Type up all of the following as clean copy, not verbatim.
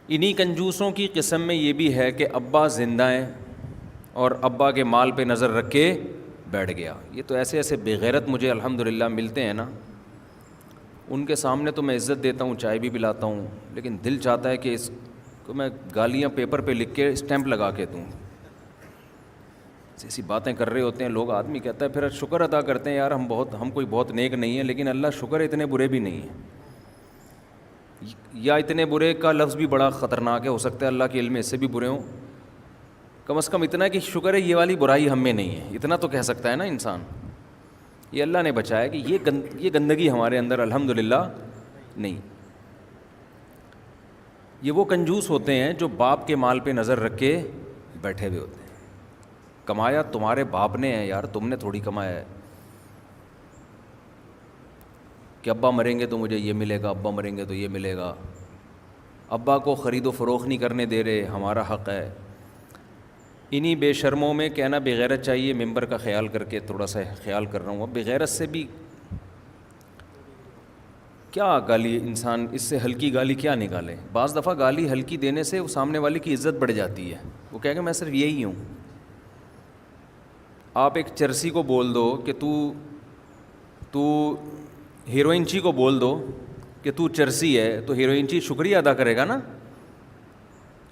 انہی کنجوسوں کی قسم میں یہ بھی ہے کہ ابا زندہ ہیں اور ابا کے مال پہ نظر رکھ کے بیٹھ گیا. یہ تو ایسے ایسے بے غیرت مجھے الحمدللہ ملتے ہیں نا, ان کے سامنے تو میں عزت دیتا ہوں, چائے بھی پلاتا ہوں, لیکن دل چاہتا ہے کہ اس کو میں گالیاں پیپر پہ لکھ کے اسٹیمپ لگا کے دوں. ایسی باتیں کر رہے ہوتے ہیں لوگ, آدمی کہتا ہے پھر شکر ادا کرتے ہیں یار ہم کوئی بہت نیک نہیں ہیں, لیکن اللہ شکر اتنے برے بھی نہیں ہیں. یا اتنے برے کا لفظ بھی بڑا خطرناک ہے, ہو سکتا ہے اللہ کے علم میں اس سے بھی برے ہوں. کم از کم اتنا ہے کہ شکر ہے یہ والی برائی ہم میں نہیں ہے, اتنا تو کہہ سکتا ہے نا انسان. یہ اللہ نے بچایا کہ یہ گندگی ہمارے اندر الحمدللہ نہیں. یہ وہ کنجوس ہوتے ہیں جو باپ کے مال پہ نظر رکھ کے بیٹھے ہوئے ہوتے ہیں. کمایا تمہارے باپ نے ہے یار, تم نے تھوڑی کمایا ہے کہ ابا مریں گے تو مجھے یہ ملے گا, ابا مریں گے تو یہ ملے گا. ابا کو خرید و فروخت نہیں کرنے دے رہے, ہمارا حق ہے. انہی بے شرموں میں کہنا بغیرت چاہیے, ممبر کا خیال کر کے تھوڑا سا خیال کر رہا ہوں. اب بغیرت سے بھی کیا گالی, انسان اس سے ہلکی گالی کیا نکالے. بعض دفعہ گالی ہلکی دینے سے وہ سامنے والے کی عزت بڑھ جاتی ہے, وہ کہے گا میں صرف یہی ہوں. آپ ایک چرسی کو بول دو کہ تو ہیروئنچی کو بول دو کہ تو چرسی ہے, تو ہیروئنچی شکریہ ادا کرے گا نا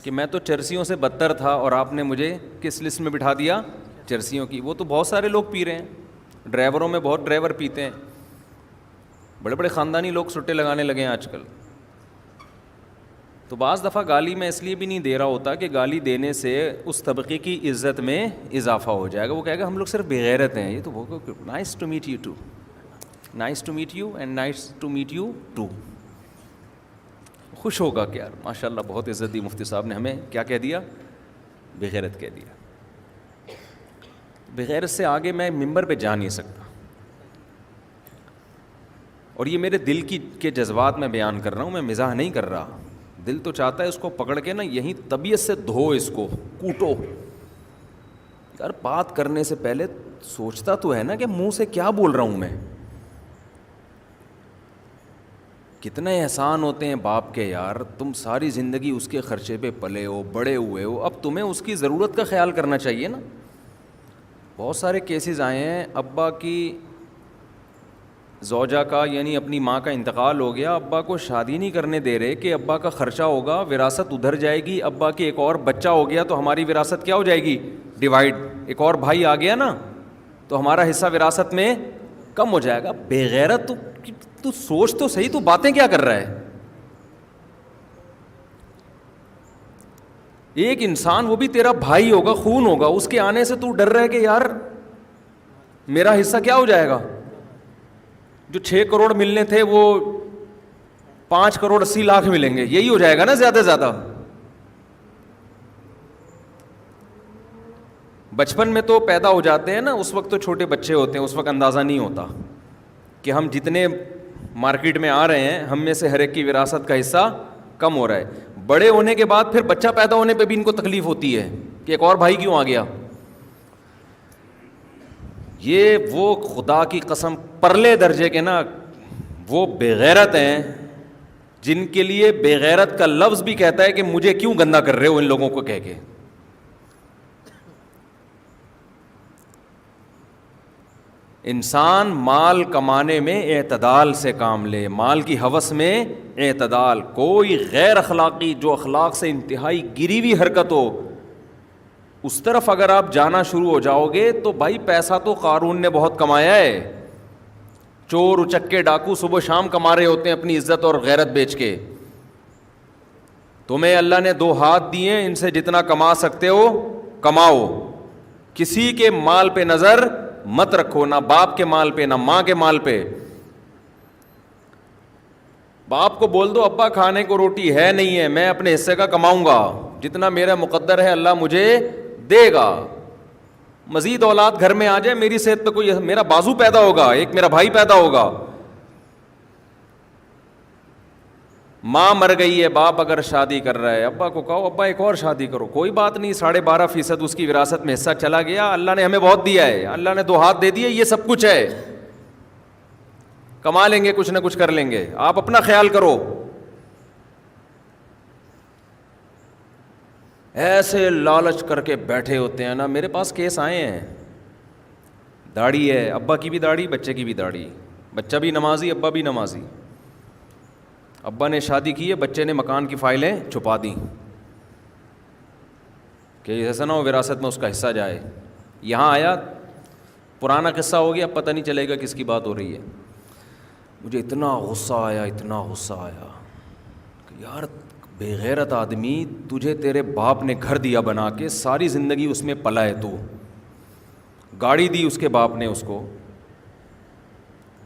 کہ میں تو چرسیوں سے بدتر تھا اور آپ نے مجھے کس لسٹ میں بٹھا دیا, چرسیوں کی. وہ تو بہت سارے لوگ پی رہے ہیں, ڈرائیوروں میں بہت ڈرائیور پیتے ہیں, بڑے بڑے خاندانی لوگ سٹے لگانے لگے ہیں آج کل. تو بعض دفعہ گالی میں اس لیے بھی نہیں دے رہا ہوتا کہ گالی دینے سے اس طبقے کی عزت میں اضافہ ہو جائے گا. وہ کہے گا ہم لوگ صرف بغیرت ہیں. یہ تو وہ nice to meet you too, nice to meet you and nice to meet you too. خوش ہوگا کہ یار ماشاء اللہ بہت عزت دی, مفتی صاحب نے ہمیں کیا کہہ دیا, بغیرت کہہ دیا. بغیرت سے آگے میں ممبر پہ جا نہیں سکتا. اور یہ میرے دل کے جذبات میں بیان کر رہا ہوں, میں مزاح نہیں کر رہا. دل تو چاہتا ہے اس کو پکڑ کے نا یہیں طبیعت سے دھو, اس کو کوٹو. یار بات کرنے سے پہلے سوچتا تو ہے نا کہ منہ سے کیا بول رہا ہوں میں. کتنے احسان ہوتے ہیں باپ کے یار, تم ساری زندگی اس کے خرچے پہ پلے ہو, بڑے ہوئے ہو, اب تمہیں اس کی ضرورت کا خیال کرنا چاہیے نا. بہت سارے کیسز آئے ہیں, ابا کی زوجہ کا یعنی اپنی ماں کا انتقال ہو گیا, ابا کو شادی نہیں کرنے دے رہے کہ ابا کا خرچہ ہوگا, وراثت ادھر جائے گی. ابا کے ایک اور بچہ ہو گیا تو ہماری وراثت کیا ہو جائے گی, ڈیوائڈ. ایک اور بھائی آ گیا نا تو ہمارا حصہ وراثت میں کم ہو جائے گا. بے غیرت تو سوچ تو صحیح, تو باتیں کیا کر رہا ہے. ایک انسان وہ بھی تیرا بھائی ہوگا, خون ہوگا, اس کے آنے سے تو ڈر رہا ہے کہ یار میرا حصہ کیا ہو جائے گا. جو 6 کروڑ ملنے تھے وہ 5 کروڑ 80 لاکھ ملیں گے, یہی ہو جائے گا نا زیادہ سے زیادہ. بچپن میں تو پیدا ہو جاتے ہیں نا, اس وقت تو چھوٹے بچے ہوتے ہیں, اس وقت اندازہ نہیں ہوتا کہ ہم جتنے مارکیٹ میں آ رہے ہیں ہم میں سے ہر ایک کی وراثت کا حصہ کم ہو رہا ہے. بڑے ہونے کے بعد پھر بچہ پیدا ہونے پہ بھی ان کو تکلیف ہوتی ہے کہ ایک اور بھائی کیوں آ گیا. یہ وہ خدا کی قسم پرلے درجے کے نا وہ بےغیرت ہیں جن کے لیے بےغیرت کا لفظ بھی کہتا ہے کہ مجھے کیوں گندا کر رہے ہو ان لوگوں کو کہہ کے. انسان مال کمانے میں اعتدال سے کام لے, مال کی ہوس میں اعتدال. کوئی غیر اخلاقی جو اخلاق سے انتہائی گری ہوئی حرکت ہو اس طرف اگر آپ جانا شروع ہو جاؤ گے تو بھائی پیسہ تو قارون نے بہت کمایا ہے. چور اچکے ڈاکو صبح شام کما رہے ہوتے ہیں اپنی عزت اور غیرت بیچ کے. تمہیں اللہ نے 2 ہاتھ دیے, ان سے جتنا کما سکتے ہو کماؤ. کسی کے مال پہ نظر مت رکھو, نہ باپ کے مال پہ نہ ماں کے مال پہ. باپ کو بول دو ابا کھانے کو روٹی ہے نہیں ہے, میں اپنے حصے کا کماؤں گا, جتنا میرا مقدر ہے اللہ مجھے دے گا. مزید اولاد گھر میں آ جائے, میری صحت پہ کوئی, میرا بازو پیدا ہوگا, ایک میرا بھائی پیدا ہوگا. ماں مر گئی ہے, باپ اگر شادی کر رہا ہے, ابا کو کہو ابا ایک اور شادی کرو, کوئی بات نہیں, 12.5% اس کی وراثت میں حصہ چلا گیا, اللہ نے ہمیں بہت دیا ہے, اللہ نے 2 ہاتھ دے دیے, یہ سب کچھ ہے, کما لیں گے, کچھ نہ کچھ کر لیں گے, آپ اپنا خیال کرو. ایسے لالچ کر کے بیٹھے ہوتے ہیں نا. میرے پاس کیس آئے ہیں, داڑھی ہے, ابا کی بھی داڑھی, بچے کی بھی داڑھی, بچہ بھی نمازی, ابا بھی نمازی. ابا نے شادی کی ہے, بچے نے مکان کی فائلیں چھپا دیں کہ ایسا نہ ہو وراثت میں اس کا حصہ جائے. یہاں آیا, پرانا قصہ ہو گیا, اب پتہ نہیں چلے گا کس کی بات ہو رہی ہے. مجھے اتنا غصہ آیا کہ یار بے غیرت آدمی, تجھے تیرے باپ نے گھر دیا بنا کے, ساری زندگی اس میں پلا ہے, تو گاڑی دی اس کے باپ نے اس کو,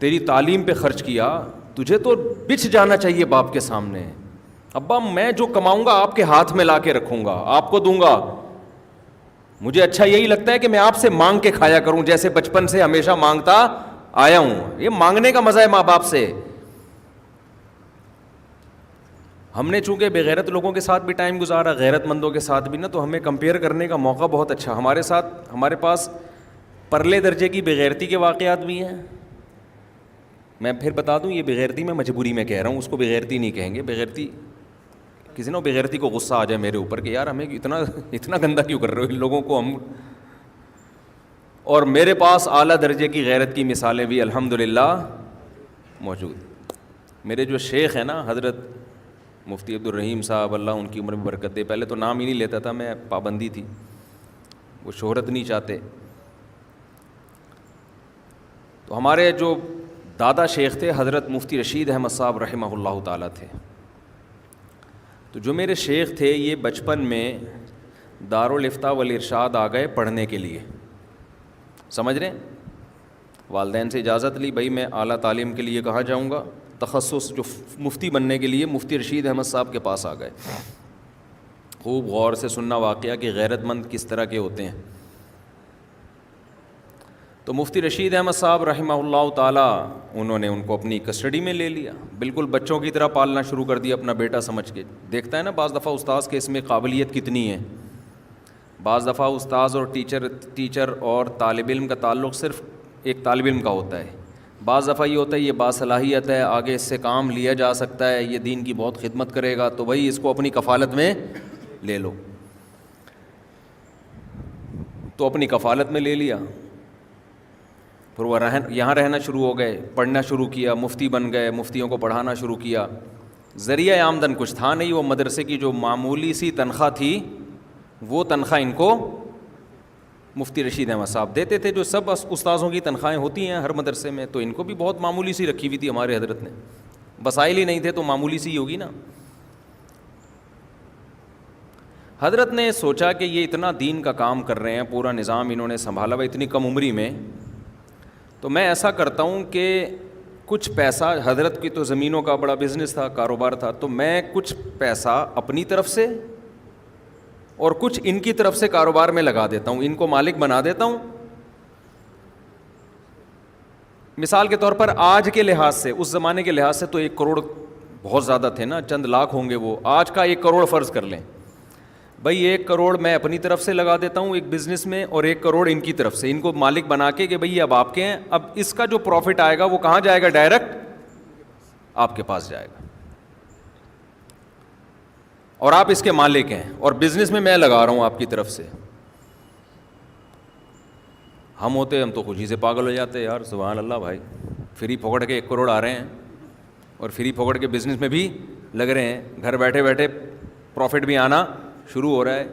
تیری تعلیم پہ خرچ کیا, تجھے تو بچھ جانا چاہیے باپ کے سامنے. ابا میں جو کماؤں گا آپ کے ہاتھ میں لا کے رکھوں گا, آپ کو دوں گا. مجھے اچھا یہی لگتا ہے کہ میں آپ سے مانگ کے کھایا کروں, جیسے بچپن سے ہمیشہ مانگتا آیا ہوں. یہ مانگنے کا مزہ ہے ماں باپ سے. ہم نے چونکہ بے غیرت لوگوں کے ساتھ بھی ٹائم گزارا, غیرت مندوں کے ساتھ بھی نا, تو ہمیں کمپیئر کرنے کا موقع بہت اچھا. ہمارے پاس پرلے درجے کی بے غیرتی کے واقعات بھی ہیں. میں پھر بتا دوں, یہ بے غیرتی میں مجبوری میں کہہ رہا ہوں, اس کو بے غیرتی نہیں کہیں گے. بے غیرتی, کسی نے بے غیرتی کو غصہ آ جائے میرے اوپر کہ یار ہمیں اتنا گندا کیوں کر رہے ہو ان لوگوں کو ہم. اور میرے پاس اعلیٰ درجے کی غیرت کی مثالیں بھی الحمدللہ موجود. میرے جو شیخ ہیں نا, حضرت مفتی عبدالرحیم صاحب, اللہ ان کی عمر میں برکت دے. پہلے تو نام ہی نہیں لیتا تھا میں, پابندی تھی, وہ شہرت نہیں چاہتے. تو ہمارے جو دادا شیخ تھے حضرت مفتی رشید احمد صاحب رحمہ اللہ تعالیٰ تھے. تو جو میرے شیخ تھے یہ بچپن میں دارالافتاء والارشاد آ گئے پڑھنے کے لیے, سمجھ رہے ہیں. والدین سے اجازت لی, بھائی میں اعلیٰ تعلیم کے لیے کہاں جاؤں گا, تخصص جو مفتی بننے کے لیے مفتی رشید احمد صاحب کے پاس آ گئے. خوب غور سے سننا واقعہ کہ غیرت مند کس طرح کے ہوتے ہیں. تو مفتی رشید احمد صاحب رحمہ اللہ تعالیٰ, انہوں نے ان کو اپنی کسٹڈی میں لے لیا, بالکل بچوں کی طرح پالنا شروع کر دیا, اپنا بیٹا سمجھ کے. دیکھتا ہے نا بعض دفعہ استاذ کے اس میں قابلیت کتنی ہے. بعض دفعہ استاذ اور ٹیچر اور طالب علم کا تعلق صرف ایک طالب علم کا ہوتا ہے. بعض دفعہ یہ ہوتا ہے یہ باصلاحیت ہے, آگے اس سے کام لیا جا سکتا ہے, یہ دین کی بہت خدمت کرے گا, تو بھائی اس کو اپنی کفالت میں لے لو. تو اپنی کفالت میں لے لیا. پھر وہ یہاں رہنا شروع ہو گئے, پڑھنا شروع کیا, مفتی بن گئے, مفتیوں کو پڑھانا شروع کیا. ذریعہ آمدن کچھ تھا نہیں, وہ مدرسے کی جو معمولی سی تنخواہ تھی وہ تنخواہ ان کو مفتی رشید احمد صاحب دیتے تھے, جو سب استاذوں کی تنخواہیں ہوتی ہیں ہر مدرسے میں. تو ان کو بھی بہت معمولی سی رکھی ہوئی تھی ہمارے حضرت نے, وسائل ہی نہیں تھے تو معمولی سی ہی ہوگی نا. حضرت نے سوچا کہ یہ اتنا دین کا کام کر رہے ہیں, پورا نظام انہوں نے سنبھالا ہوا اتنی کم عمری میں, تو میں ایسا کرتا ہوں کہ کچھ پیسہ, حضرت کی تو زمینوں کا بڑا بزنس تھا, کاروبار تھا, تو میں کچھ پیسہ اپنی طرف سے اور کچھ ان کی طرف سے کاروبار میں لگا دیتا ہوں, ان کو مالک بنا دیتا ہوں. مثال کے طور پر آج کے لحاظ سے, اس زمانے کے لحاظ سے تو 1 کروڑ بہت زیادہ تھے نا, چند لاکھ ہوں گے وہ. آج کا 1 کروڑ فرض کر لیں بھائی, 1 کروڑ میں اپنی طرف سے لگا دیتا ہوں ایک بزنس میں, اور 1 کروڑ ان کی طرف سے, ان کو مالک بنا کے کہ بھئی یہ اب آپ کے ہیں. اب اس کا جو پروفٹ آئے گا وہ کہاں جائے گا, ڈائریکٹ آپ کے پاس جائے گا, اور آپ اس کے مالک ہیں, اور بزنس میں لگا رہا ہوں آپ کی طرف سے. ہم تو خوشی سے پاگل ہو جاتے, یار سبحان اللہ بھائی, فری پھوکڑ کے 1 کروڑ آ رہے ہیں, اور فری پھوکڑ کے بزنس میں بھی لگ رہے ہیں, گھر بیٹھے بیٹھے پروفٹ بھی آنا شروع ہو رہا ہے.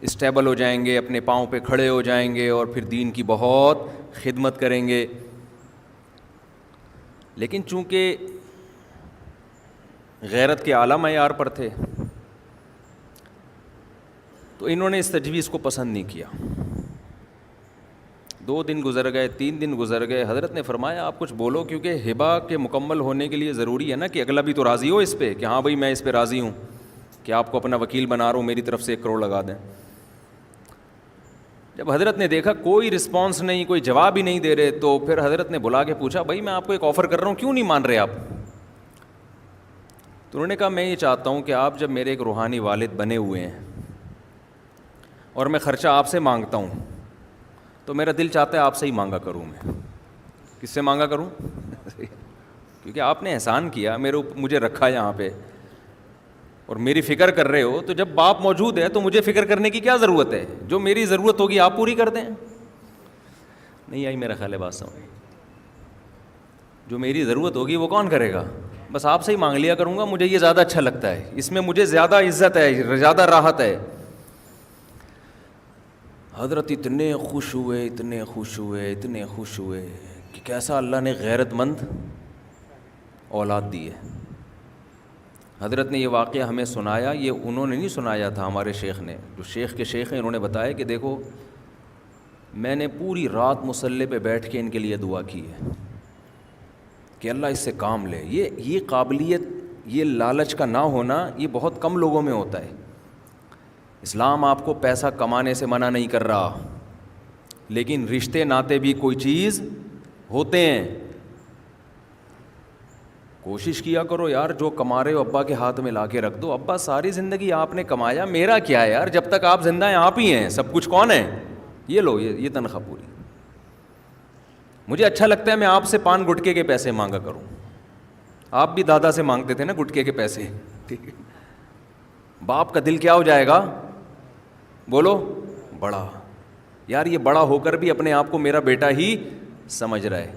اسٹیبل ہو جائیں گے, اپنے پاؤں پہ کھڑے ہو جائیں گے, اور پھر دین کی بہت خدمت کریں گے. لیکن چونکہ غیرت کے اعلیٰ معیار پر تھے تو انہوں نے اس تجویز کو پسند نہیں کیا. 2 دن گزر گئے, 3 دن گزر گئے. حضرت نے فرمایا آپ کچھ بولو, کیونکہ ہبہ کے مکمل ہونے کے لیے ضروری ہے نا کہ اگلا بھی تو راضی ہو اس پہ کہ ہاں بھائی میں اس پہ راضی ہوں کہ آپ کو اپنا وکیل بنا رہا ہوں, میری طرف سے 1 کروڑ لگا دیں. جب حضرت نے دیکھا کوئی رسپانس نہیں, کوئی جواب ہی نہیں دے رہے, تو پھر حضرت نے بلا کے پوچھا بھائی میں آپ کو ایک آفر کر رہا ہوں, کیوں نہیں مان رہے آپ؟ تو انہوں نے کہا میں یہ چاہتا ہوں کہ آپ جب میرے ایک روحانی والد بنے ہوئے ہیں اور میں خرچہ آپ سے مانگتا ہوں, تو میرا دل چاہتا ہے آپ سے ہی مانگا کروں. میں کس سے مانگا کروں؟ کیونکہ آپ نے احسان کیا, مجھے رکھا یہاں پہ, اور میری فکر کر رہے ہو، تو جب باپ موجود ہے تو مجھے فکر کرنے کی کیا ضرورت ہے؟ جو میری ضرورت ہوگی آپ پوری کر دیں. نہیں آئی میرا خیال ہے بات سمجھ. جو میری ضرورت ہوگی وہ کون کرے گا؟ بس آپ سے ہی مانگ لیا کروں گا، مجھے یہ زیادہ اچھا لگتا ہے، اس میں مجھے زیادہ عزت ہے، زیادہ راحت ہے. حضرت اتنے خوش ہوئے، اتنے خوش ہوئے، اتنے خوش ہوئے کہ کیسا اللہ نے غیرت مند اولاد دی ہے. حضرت نے یہ واقعہ ہمیں سنایا، یہ انہوں نے نہیں سنایا تھا، ہمارے شیخ نے، جو شیخ کے شیخ ہیں، انہوں نے بتایا کہ دیکھو میں نے پوری رات مصلی پہ بیٹھ کے ان کے لیے دعا کی ہے کہ اللہ اس سے کام لے. یہ قابلیت، یہ لالچ کا نہ ہونا یہ بہت کم لوگوں میں ہوتا ہے. اسلام آپ کو پیسہ کمانے سے منع نہیں کر رہا، لیکن رشتے ناتے بھی کوئی چیز ہوتے ہیں. کوشش کیا کرو یار، جو کما رہے ہو ابا کے ہاتھ میں لا کے رکھ دو. ابا ساری زندگی آپ نے کمایا، میرا کیا ہے یار، جب تک آپ زندہ ہیں آپ ہی ہیں، سب کچھ کون ہے؟ یہ لو، یہ تنخواہ پوری. مجھے اچھا لگتا ہے میں آپ سے پان گٹکے کے پیسے مانگا کروں. آپ بھی دادا سے مانگتے تھے نا گٹکے کے پیسے، ٹھیک ہے؟ باپ کا دل کیا ہو جائے گا؟ بولو بڑا. یار یہ بڑا ہو کر بھی اپنے آپ کو میرا بیٹا ہی سمجھ رہا ہے.